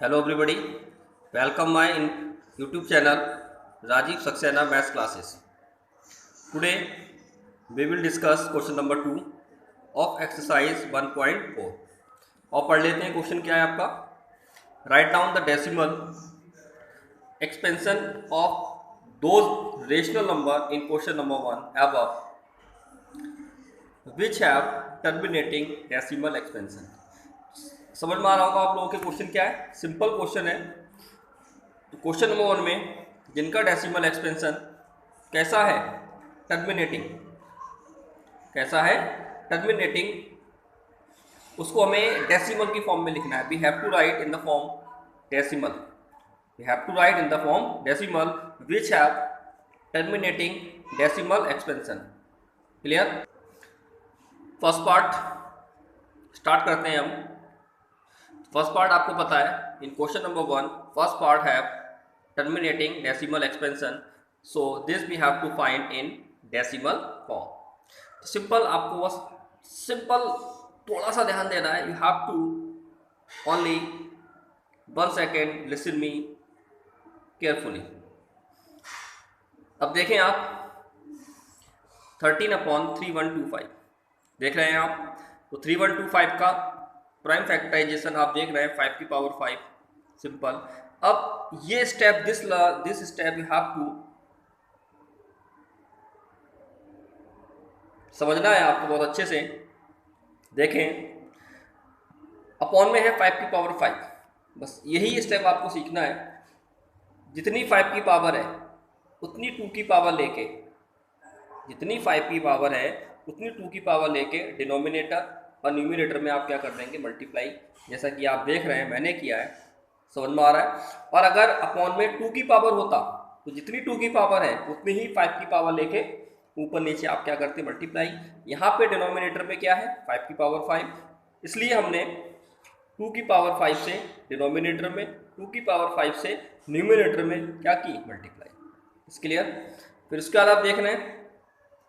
Hello everybody, welcome my YouTube channel Rajiv Saxena Maths Classes. Today we will discuss question number 2 of exercise 1.4. और पढ़ लेते हैं question क्या है आपका. Write down the decimal expansion of those rational number in question number 1 above which have terminating decimal expansion. समझ में आ रहा होगा आप लोगों के क्वेश्चन क्या है. सिंपल क्वेश्चन है. तो क्वेश्चन नंबर 1 में जिनका डेसिमल एक्सपेंशन कैसा है, टर्मिनेटिंग, कैसा है टर्मिनेटिंग, उसको हमें डेसिमल की फॉर्म में लिखना है. We have to write in the form decimal, we have to write in the form decimal which have terminating decimal expansion. Clear. First part start करते हैं हम. फर्स्ट पार्ट आपको पता है in question number 1 first part है terminating decimal expansion, so this we have to find in decimal form. तो simple आपको बस सिंपल थोड़ा सा ध्यान देना है. You have to only 1 second listen me carefully. अब देखें आप 13/3125 देख रहे हैं आप. तो 3125 का प्राइम फैक्टराइजेशन आप देख रहे हैं 5 की पावर 5. सिंपल. अब ये step this step you have to समझना है आपको बहुत अच्छे से. देखें अपॉन में है 5 की पावर 5. बस यही स्टेप आपको सीखना है. जितनी 5 की पावर है उतनी 2 की पावर लेके, जितनी 5 की पावर है उतनी 2 की पावर लेके डिनोमिनेटर और न्यूमिनेटर में आप क्या कर देंगे, मल्टीप्लाई. जैसा कि आप देख रहे हैं मैंने किया है. समझ में आ रहा है. और अगर अपॉन में 2 की पावर होता तो जितनी 2 की पावर है उतनी ही 5 की पावर लेके ऊपर नीचे आप क्या करते, मल्टीप्लाई. यहाँ पे डिनोमिनेटर में क्या है 5 की पावर 5, इसलिए हमने 2 की पावर 5 से डिनोमिनेटर में, 2 की पावर 5 से न्यूमिनेटर में क्या की, मल्टीप्लाई. इस क्लियर. फिर उसके बाद आप देख रहे हैं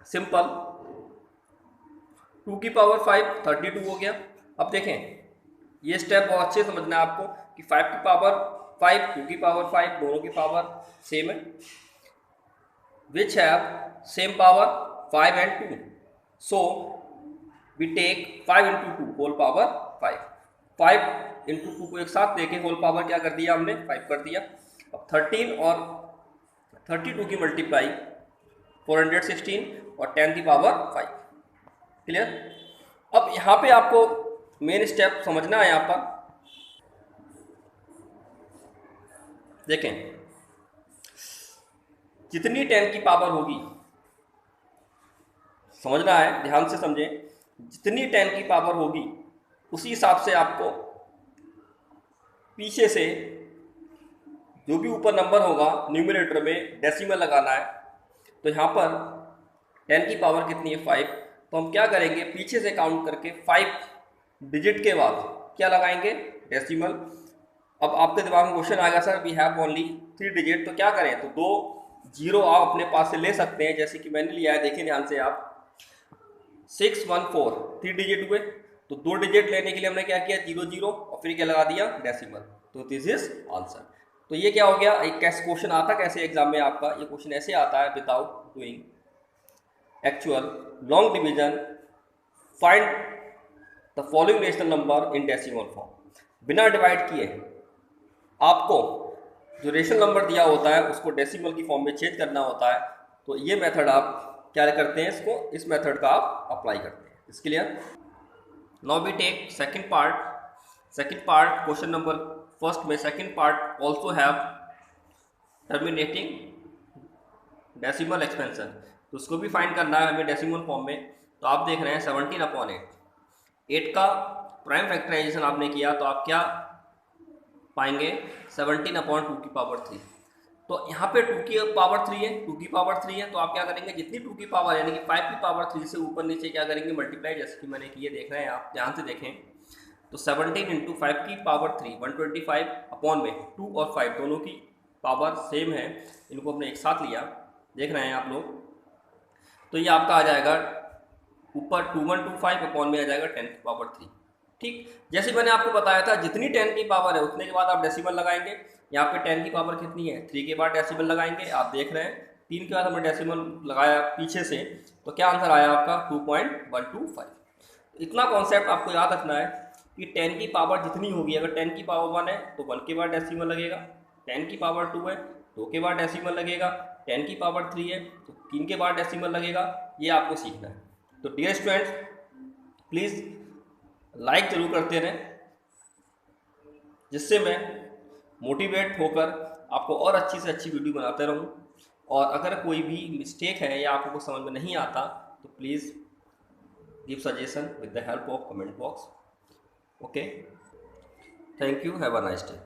सिंपल 2 की पावर 5 32 हो गया. अब देखें ये स्टेप बहुत अच्छे समझना है आपको कि 5 की पावर 5, 2 की पावर 5 दोनों की पावर सेम है. Which have same power 5 and 2, so we take 5 into 2 whole power 5. 5 into 2 को एक साथ लेके होल पावर क्या कर दिया हमने, 5 कर दिया. अब 13 और 32 की मल्टीप्लाई 416 और 10 की पावर 5. क्लियर. अब यहाँ पे आपको मेन स्टेप समझना है. यहाँ पर देखें जितनी 10 की पावर होगी, समझना है ध्यान से समझें, जितनी 10 की पावर होगी उसी हिसाब से आपको पीछे से जो भी ऊपर नंबर होगा न्यूमरेटर में डेसिमल लगाना है. तो यहाँ पर 10 की पावर कितनी है 5, तो हम क्या करेंगे पीछे से काउंट करके 5 डिजिट के बाद क्या लगाएंगे, डेसिमल. अब आपके दिमाग में क्वेश्चन आएगा sir we have only 3 digit, तो क्या करें. तो 2 जीरो आप अपने पास से ले सकते हैं, जैसे कि मैंने लिया है. देखिए ध्यान से आप 614 3 डिजिट हुए. तो 2 डिजिट लेने के लिए हमने क्या किया 0 0 और फिर क्या लगा दिया डेसिमल. तो दिस इज आंसर. तो ये क्या हो गया, एक कैसे क्वेश्चन आता कैसे एग्जाम में आपका, ये क्वेश्चन ऐसे आता है without doing actual long division find the following rational number in decimal form. बिना डिवाइड किए आपको जो रेशनल नंबर दिया होता है उसको डेसिमल की फॉर्म में चेंज करना होता है. तो ये मेथड आप क्या करते हैं, इसको इस मेथड का आप अप्लाई करते हैं. इसके लिए now we take second part question number first में. Second part also have terminating decimal expansion, तो उसको भी फाइंड करना है हमें डेसिमल फॉर्म में. तो आप देख रहे हैं 17/8. 8 का प्राइम फैक्टराइजेशन आपने किया तो आप क्या पाएंगे 17/2 की पावर 3. तो यहाँ पे 2 की पावर 3 है, 2 की पावर 3 है. तो आप क्या करेंगे जितनी 2 की पावर यानी कि 5 की पावर 3 से ऊपर नीचे क्या करेंगे, मल्टीप्लाई. जैसे कि मैंने किए देख रहे हैं आप ध्यान से देखें. तो 17 into 5 की पावर 3 125 अपॉन में 2 और 5 दोनों की पावर सेम है, इनको हमने एक साथ लिया. देख रहे हैं आप लोग. तो ये आपका आ जाएगा ऊपर 2125 अपॉन में आ जाएगा 10 की पावर 3. ठीक, जैसे मैंने आपको बताया था जितनी 10 की पावर है उतने के बाद आप डेसिमल लगाएंगे। यहाँ पे 10 की पावर कितनी है, 3 के बाद डेसिमल लगाएंगे। आप देख रहे हैं 3 के बाद हमने डेसिमल लगाया पीछे से, तो क्या आंसर आया आपका 2.125। इतना कॉन्सेप्ट आपको याद रखना है कि 10 की पावर जितनी होगी, अगर 10 की पावर 1 है तो 1 के बाद डेसिमल लगेगा, 10 की पावर 2 है 2 के बाद डेसिमल लगेगा, 10 की पावर 3 है तो 3 के बाद डेसिमल लगेगा। ये आपको सीखना है। तो डियर स्टूडेंट्स, प्लीज़ लाइक जरूर करते रहें, जिससे मैं मोटिवेट होकर आपको और अच्छी से अच्छी वीडियो बनाते रहूं। और अगर कोई भी मिस्टेक है या आपको कुछ समझ में नहीं आता तो please give suggestion with the help of comment box. Okay, thank you, have a nice day.